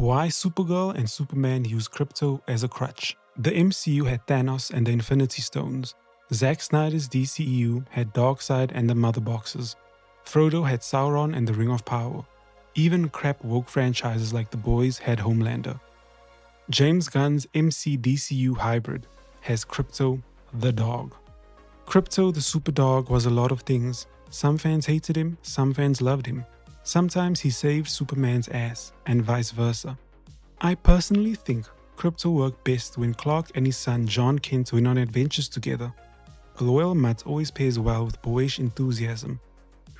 Why Supergirl and Superman use Krypto as a crutch. The MCU had Thanos and the Infinity Stones. Zack Snyder's DCEU had Darkseid and the Mother Boxes. Frodo had Sauron and the Ring of Power. Even crap woke franchises like The Boys had Homelander. James Gunn's MC-DCU hybrid has Krypto the Dog. Krypto the Superdog was a lot of things. Some fans hated him, some fans loved him. Sometimes he saved Superman's ass, and vice versa. I personally think Krypto worked best when Clark and his son John Kent went on adventures together. A loyal mutt always pairs well with boyish enthusiasm.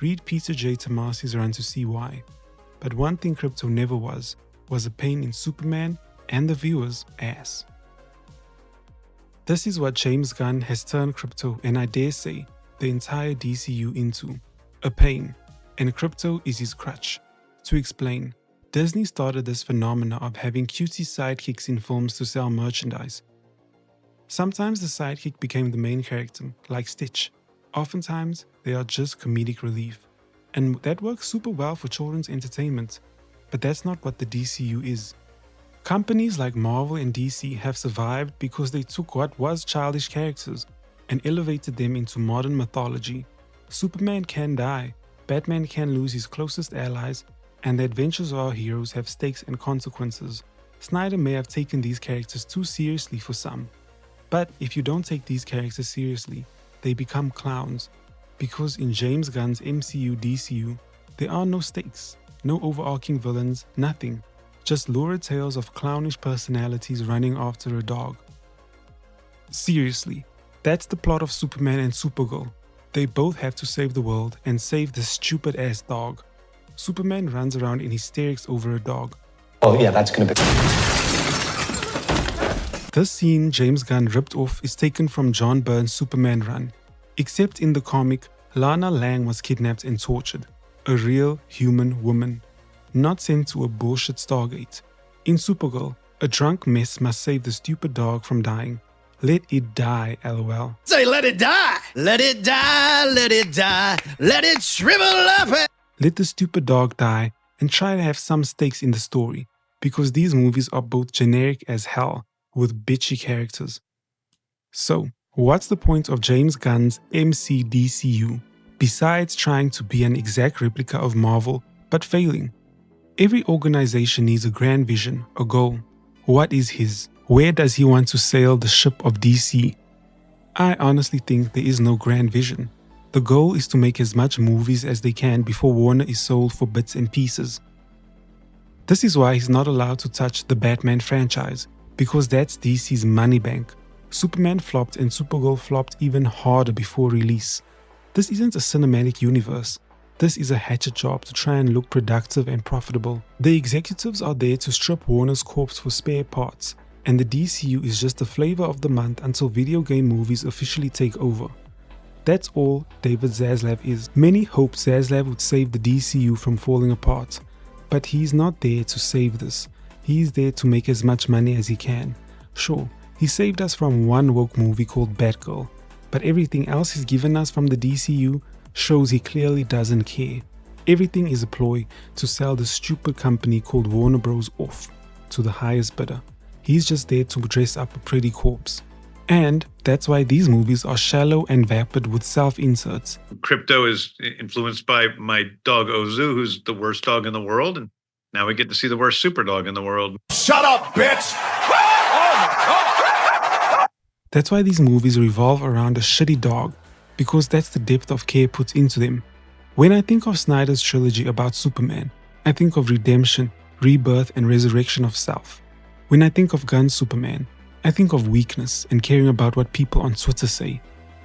Read Peter J. Tomasi's run to see why. But one thing Krypto never was a pain in Superman and the viewer's ass. This is what James Gunn has turned Krypto, and I dare say, the entire DCU into. A pain. And Krypto is his crutch. To explain, Disney started this phenomena of having cutesy sidekicks in films to sell merchandise. Sometimes the sidekick became the main character, like Stitch. Oftentimes, they are just comedic relief. And that works super well for children's entertainment. But that's not what the DCU is. Companies like Marvel and DC have survived because they took what was childish characters and elevated them into modern mythology. Superman can die, Batman can lose his closest allies, and the adventures of our heroes have stakes and consequences. Snyder may have taken these characters too seriously for some. But if you don't take these characters seriously, they become clowns. Because in James Gunn's MCU-DCU, there are no stakes, no overarching villains, nothing. Just lurid tales of clownish personalities running after a dog. Seriously, that's the plot of Superman and Supergirl. They both have to save the world and save this stupid-ass dog. Superman runs around in hysterics over a dog. Oh yeah, that's gonna be... This scene James Gunn ripped off is taken from John Byrne's Superman run. Except in the comic, Lana Lang was kidnapped and tortured. A real human woman. Not sent to a bullshit Stargate. In Supergirl, a drunk mess must save the stupid dog from dying. Let it die, lol. Say let it die! Let it die, let it die, let it shrivel up! Let the stupid dog die and try to have some stakes in the story, because these movies are both generic as hell, with bitchy characters. So, what's the point of James Gunn's MC-DCU, besides trying to be an exact replica of Marvel, but failing? Every organization needs a grand vision, a goal. What is his? Where does he want to sail the ship of DC? I honestly think there is no grand vision. The goal is to make as much movies as they can before Warner is sold for bits and pieces. This is why he's not allowed to touch the Batman franchise, because that's DC's money bank. Superman flopped and Supergirl flopped even harder before release. This isn't a cinematic universe. This is a hatchet job to try and look productive and profitable. The executives are there to strip Warner's corpse for spare parts, and the DCU is just the flavor of the month until video game movies officially take over. That's all David Zaslav is. Many hoped Zaslav would save the DCU from falling apart, but he's not there to save this. He's there to make as much money as he can. Sure, he saved us from one woke movie called Batgirl, but everything else he's given us from the DCU shows he clearly doesn't care. Everything is a ploy to sell the stupid company called Warner Bros. Off to the highest bidder. He's just there to dress up a pretty corpse. And that's why these movies are shallow and vapid with self-inserts. Krypto is influenced by my dog Ozu, who's the worst dog in the world, and now we get to see the worst super dog in the world. Shut up, bitch! That's why these movies revolve around a shitty dog, because that's the depth of care put into them. When I think of Snyder's trilogy about Superman, I think of redemption, rebirth, and resurrection of self. When I think of Gunn's Superman, I think of weakness and caring about what people on Twitter say.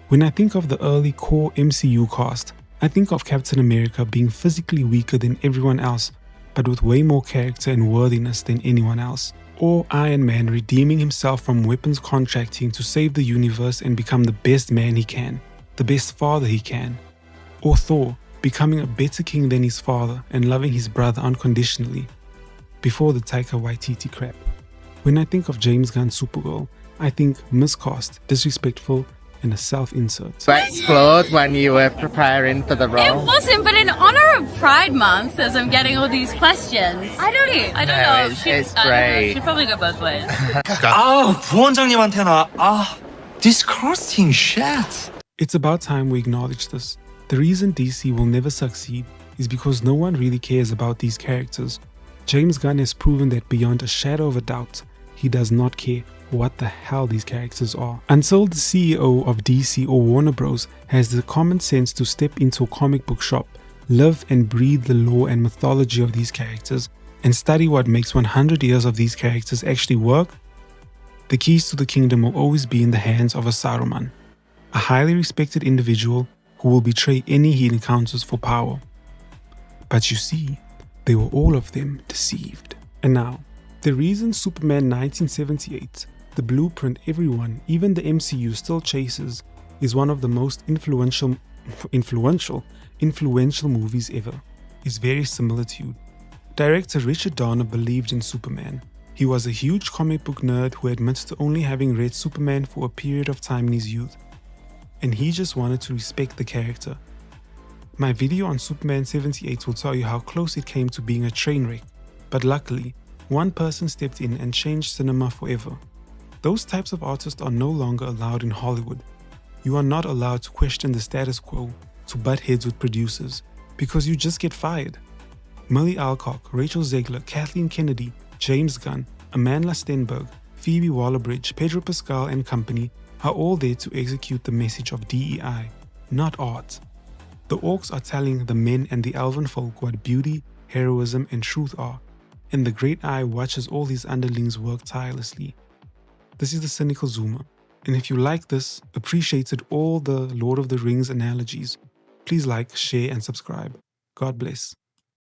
When I think of the early core MCU cast, I think of Captain America being physically weaker than everyone else, but with way more character and worthiness than anyone else. Or Iron Man redeeming himself from weapons contracting to save the universe and become the best man he can, the best father he can. Or Thor becoming a better king than his father and loving his brother unconditionally. Before the Taika Waititi crap. When I think of James Gunn's Supergirl, I think miscast, disrespectful, and a self-insert. To explode when you were preparing for the It role. wasn't, but in honor of Pride Month, as I'm getting all these questions, I don't know. I don't No, know. it's I don't know. great. Should probably go both ways. 부원장님한테나 disgusting shit. It's about time we acknowledge this. The reason DC will never succeed is because no one really cares about these characters. James Gunn has proven that beyond a shadow of a doubt, he does not care what the hell these characters are. Until the CEO of DC or Warner Bros. Has the common sense to step into a comic book shop, live and breathe the lore and mythology of these characters, and study what makes 100 years of these characters actually work, the keys to the kingdom will always be in the hands of a Saruman, a highly respected individual who will betray any he encounters for power. But you see, they were all of them deceived. And now, the reason Superman 1978, the blueprint everyone, even the MCU, still chases, is one of the most influential movies ever, is very similar to you. Director Richard Donner believed in Superman. He was a huge comic book nerd who admits to only having read Superman for a period of time in his youth, and he just wanted to respect the character. My video on Superman 78 will tell you how close it came to being a train wreck, but luckily, one person stepped in and changed cinema forever. Those types of artists are no longer allowed in Hollywood. You are not allowed to question the status quo, to butt heads with producers, because you just get fired. Millie Alcock, Rachel Zegler, Kathleen Kennedy, James Gunn, Amanda Stenberg, Phoebe Waller-Bridge, Pedro Pascal and company are all there to execute the message of DEI, not art. The orcs are telling the men and the elven folk what beauty, heroism and truth are, and the Great Eye watches all these underlings work tirelessly. This is the Cynical Zoomer, and if you like this, appreciated all the Lord of the Rings analogies, please like, share and subscribe. God bless.